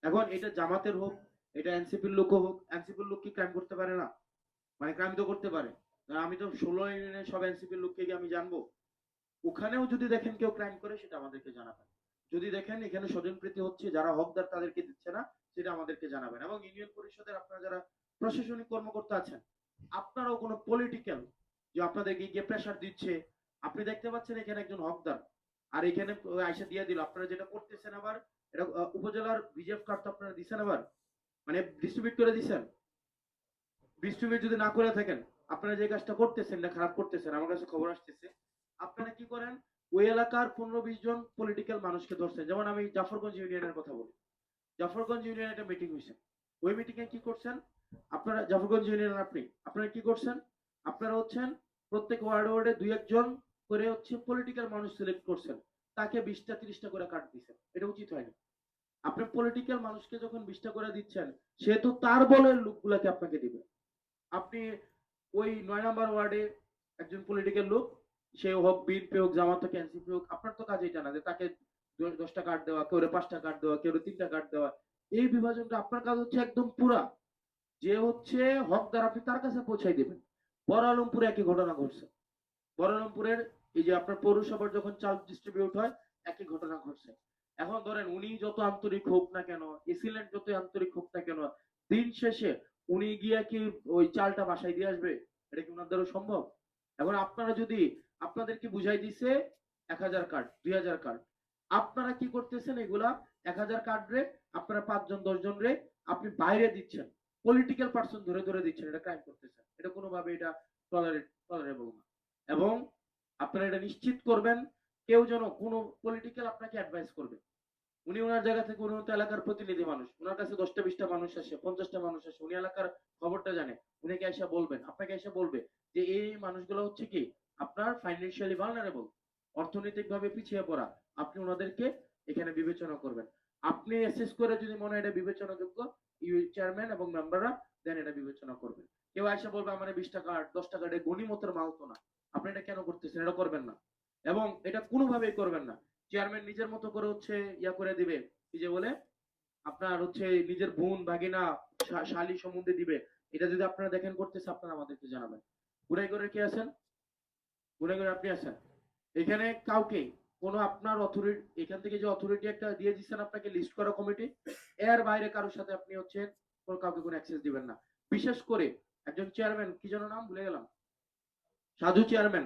এখন এটা জামাতের হোক, এটা এনসিপির লোক হোক, এনসিপির লোক কি ক্রাইম করতে পারে না? মানে ক্রাইম তো করতে পারে। আমি তো 16 ইউনিয়নের সব এনসিপির লোককে কি আমি জানবো? ওখানেও যদি দেখেন কেউ ক্রাইম করে সেটা আমাদেরকে জানাবেন। যদি দেখেন এখানে স্বজনপ্রীতি হচ্ছে, যারা হকদার তাদেরকে দিচ্ছে না, সেটা আমাদেরকে জানাবেন। এবং ইউনিয়ন পরিষদের আপনারা যারা প্রশাসনিক কর্মকর্তা আছেন, আপনারাও কোনো পলিটিক্যাল যে আপনাদেরকে গিয়ে প্রেশার দিচ্ছে, আপনি দেখতে পাচ্ছেন এখানে একজন হকদার আর এখানে আইসা দিয়ে দিল, আপনারা যেটা করতেছেন আবার এটা উপজেলার বিজেএফ কার্ড তো আপনারা দিচ্ছেন আবার, মানে ডিস্ট্রিবিউট করে দিচ্ছেন। ডিস্ট্রিবিউট যদি না করে থাকেন, আপনারা যে কাজটা করতেছেন না খারাপ করতেছেন, আমার কাছে খবর আসতেছে আপনারা কি করেন, ওই এলাকার 15-20 জন পলিটিক্যাল মানুষকে ধরছেন। যেমন আমি জাফরগঞ্জ ইউনিয়নের কথা বলি, জাফরগঞ্জ ইউনিয়নে একটা মিটিং হয়েছে, ওই মিটিং এ কি করছেন আপনারা, জাফরগঞ্জ ইউনিয়নের আপনারা কি করছেন, আপনারা হচ্ছেন প্রত্যেক ওয়ার্ডে ওয়ার্ডে 2-1 জন করে হচ্ছে পলিটিক্যাল মানুষ সিলেক্ট করছেন, তাকে 20টা 30টা করে কাট দিচ্ছেন। এটা উচিত হয়নি। আপনি পলিটিক্যাল মানুষকে যখন 20টা করে দিচ্ছেন, সে তো তার বলের লোকগুলাকে আপনাকে দিবে। আপনি ওই 9 নম্বর ওয়ার্ডে একজন পলিটিক্যাল লোক, সে হোক বিএনপি হোক জামাত হোক এনসিপি হোক, আপনার তো কাজ এটা না যে তাকে 10টা কার্ড দেওয়া, কেউ 5টা কার্ড দেওয়া, কেউ 3টা কার্ড দেওয়া। এই বিভাজনটা আপনার কাজ হচ্ছে একদম পুরা, যে হচ্ছে হকদার আপনি তার কাছে পৌঁছাই দেবেন। বড় আলমপুরে একই ঘটনা ঘটছে। বড় আলমপুরের এই যে আপনার পৌরসভার যখন চাল ডিস্ট্রিবিউট হয়, একই ঘটনা ঘটছে। এখন ধরেন উনি যত আন্তরিক হোক না কেন, এসিলেন্ট যত আন্তরিক হোক না কেন, দিন শেষে উনি গিয়া কি ওই চালটা বাসায় দিয়ে আসবে? এটা কি ওনার দ্বারা সম্ভব? এখন আপনারা যদি, আপনাদেরকে বুঝাই দিছে 1000 কার্ড 2000 কার্ড, আপনারা কি করতেছেন এগুলা 1000 কার্ড রে আপনারা 5 জন 10 জন রে আপনি বাইরে দিচ্ছেন, পলিটিক্যাল পার্সন ধরে ধরে দিচ্ছেন, এটা ক্রাইম করতেছেন। এটা কোনোভাবে এটা টলারেবল না। এবং আপনারা এটা নিশ্চিত করবেন কেউ যেন কোনো পলিটিক্যাল আপনাকে অ্যাডভাইস করবে, উনি ওনার জায়গা থেকে, উনি তো এলাকার প্রতিনিধি মানুষ, ওনার কাছে 10টা 20টা মানুষ আসে, 50টা মানুষ আসে, উনি এলাকার খবরটা জানে, উনিকে এসে বলবেন, আপনাকে এসে বলবে যে এই মানুষগুলো হচ্ছে কি আপনার ফাইন্যান্সিয়ালি ভালনারেবল, অর্থনৈতিক ভাবে পিছিয়ে পড়া, আপনি ওনাদেরকে এখানে বিবেচনা করবেন। আপনি অ্যাসেস করে যদি মনে হয় এটা বিবেচনাযোগ্য, চেয়ারম্যান এবং মেম্বাররা দেন এটা বিবেচনা করবেন। কেউ এসে বলবে আমার 20 টাকা 10 টাকা, এটা গণিমতের মাল তো না, আপনি এটা কেন করতেছেন, এটা করবেন না। এবং এটা কোনোভাবেই করবেন না। চেয়ারম্যান নিজের মতো করে হচ্ছে ইয়া করে দিবে, কি যে বলে আপনার হচ্ছে নিজের বোন ভাগিনা শালী সম্বন্ধে দিবে। এটা যদি আপনারা দেখেন করতেছে, আপনারা আমাদেরকে জানাবেন। গুড়াই করে কে আছেন? গুড়াই করে আপনি আছেন এখানে কাউকে কোনো আপনার অথরিটি, এখান থেকে যে অথরিটি একটা দিয়ে দিচ্ছেন আপনাকে লিস্ট করা কমিটি, এর বাইরে কারোর সাথে আপনি হচ্ছে কাউকে কোনো অ্যাক্সেস দিবেন না। বিশেষ করে একজন চেয়ারম্যান, কি যেন নাম ভুলে গেলাম, সাধু চেয়ারম্যান,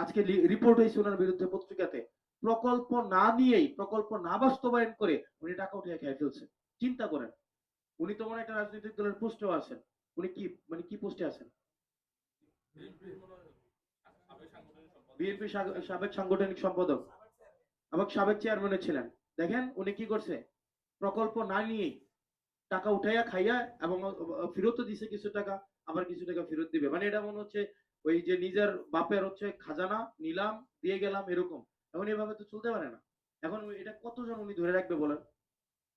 আজকে রিপোর্ট হয়েছে ওনার বিরুদ্ধে পত্রিকাতে, প্রকল্প না নিয়েই, প্রকল্প না বাস্তবায়ন করে উনি টাকা উঠিয়ে খেয়ে ফেলছে। চিন্তা করেন, উনি তো মনে একটা রাজনৈতিক দলের পোস্টেও আছেন, উনি কি মানে কি পোস্টে আছেন? বিএনপি সাবেক সাংগঠনিক সম্পাদক এবং সাবেক চেয়ারম্যানও ছিলেন। দেখেন উনি কি করছে, প্রকল্প না নিয়েই টাকা উঠাইয়া খাইয়া, এবং ফেরতও দিছে কিছু টাকা, আবার কিছু টাকা ফেরত দিবে। মানে এটা মনে হচ্ছে ওই যে নিজের বাপের হচ্ছে খাজানা নিলাম দিয়ে গেলাম এরকম। এখন এভাবে তো চলতে পারে না। এখন এটা কতজন উনি ধরে রাখবে বলেন?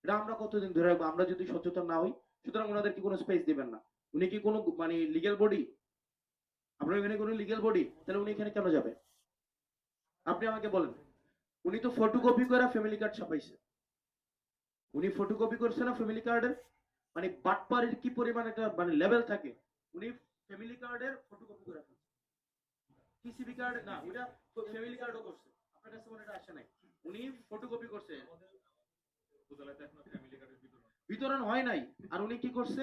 এটা আমরা কতদিন ধরে রাখবো আমরা যদি সচেতন না হই? সুতরাং ওনাদের কি কোনো স্পেস দিবেন না। উনি কি কোনো মানে লিগ্যাল বডি? আপনার এখানে কোনো লিগ্যাল বডি? তাহলে উনি এখানে কেন যাবে? আপনি আমাকে বলেন। উনি তো ফটোকপি করে ফ্যামিলি কার্ড ছাপাইছে। উনি ফটোকপি করছে না ফ্যামিলি কার্ডের, মানে বাটপাড়ির কি পরিমাণ একটা মানে লেভেল থাকে। উনি ফ্যামিলি কার্ডের ফটোকপি করে ফেলছে, টিসিবি কার্ড না, ওটা ফ্যামিলি কার্ডও করছে। আপনার কাছে মনে এটা আসে নাই? উনি ফটোকপি করছে, বিতরণ হয় নাই। আর উনি কি করছে,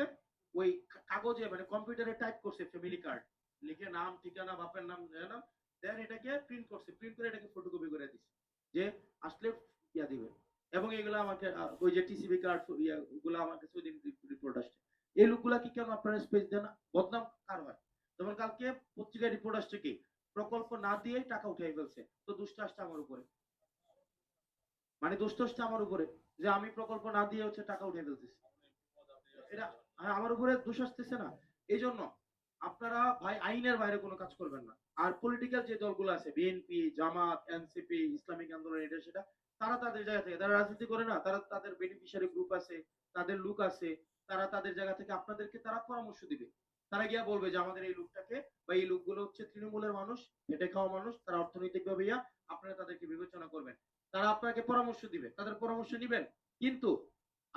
ওই কাগজে মানে কম্পিউটারে টাইপ করছে ফ্যামিলি কার্ড, লিখে নাম ঠিকানা বাপের নাম নাম, দেন এটাকে প্রিন্ট করছে, প্রিন্ট করে এটাকে ফটোকপি করে দিচ্ছে যে আসলে ইয়া দিবে। এবং এগুলো আমাকে ওই যে টিসিবি কার্ড গুলো আমার কাছে ওই দিন রিপোর্ট আসছে। এই লোকগুলা কি কেন আপনারা স্পেস দেন না? বদনাম কার হয়? যেমন কালকে পত্রিকায় রিপোর্ট আসছে কি প্রকল্প না দিয়েই টাকা উঠাই ফেলছে, তো দুষ্ট আসছে আমার উপরে, মানে দোষ আসছে আমার উপরে যে আমি প্রকল্প না দিয়ে হচ্ছে টাকা উঠে ফেলতেছি। এটা আমার উপরে দোষ আসতেছে না? এই জন্য আপনারা ভাই আইনের বাইরে কোনো কাজ করবেন না। আর পলিটিক্যাল যে দলগুলো আছে বিএনপি জামাত এনসিপি ইসলামিক আন্দোলন এটা সেটা, তারা তাদের জায়গা থেকে তারা রাজনীতি করে না, তারা তাদের বেনিফিশিয়ারি গ্রুপ আছে, তাদের লোক আছে, তারা তাদের জায়গা থেকে আপনাদেরকে তারা পরামর্শ দিবে। তারা গিয়া বলবে যে আমাদের এই লোকটাকে বা এই লোকগুলো হচ্ছে তৃণমূলের মানুষ, খেটে খাওয়া মানুষ, তারা অর্থনৈতিক ভাবে ইয়া, আপনারা তাদেরকে বিবেচনা করবেন। তারা আপনাকে পরামর্শ দিবে, তাদের পরামর্শ নিবেন। কিন্তু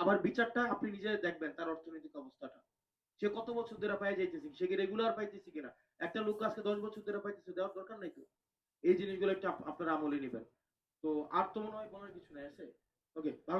আবার বিচারটা আপনি নিজে দেখবেন তার অর্থনৈতিক অবস্থাটা, সে কত বছর ধরে পাই যাইতেছে, সে কি রেগুলার পাইতেছে কিনা। একটা লোক আজকে 10 বছর ধরে পাইতেছে, দেওয়ার দরকার নাই তো। এই জিনিসগুলো একটু আপনারা আমলে নেবেন। তো আর তো মনে হয় বলার কিছু নাই আছে। ওকে, ভালো।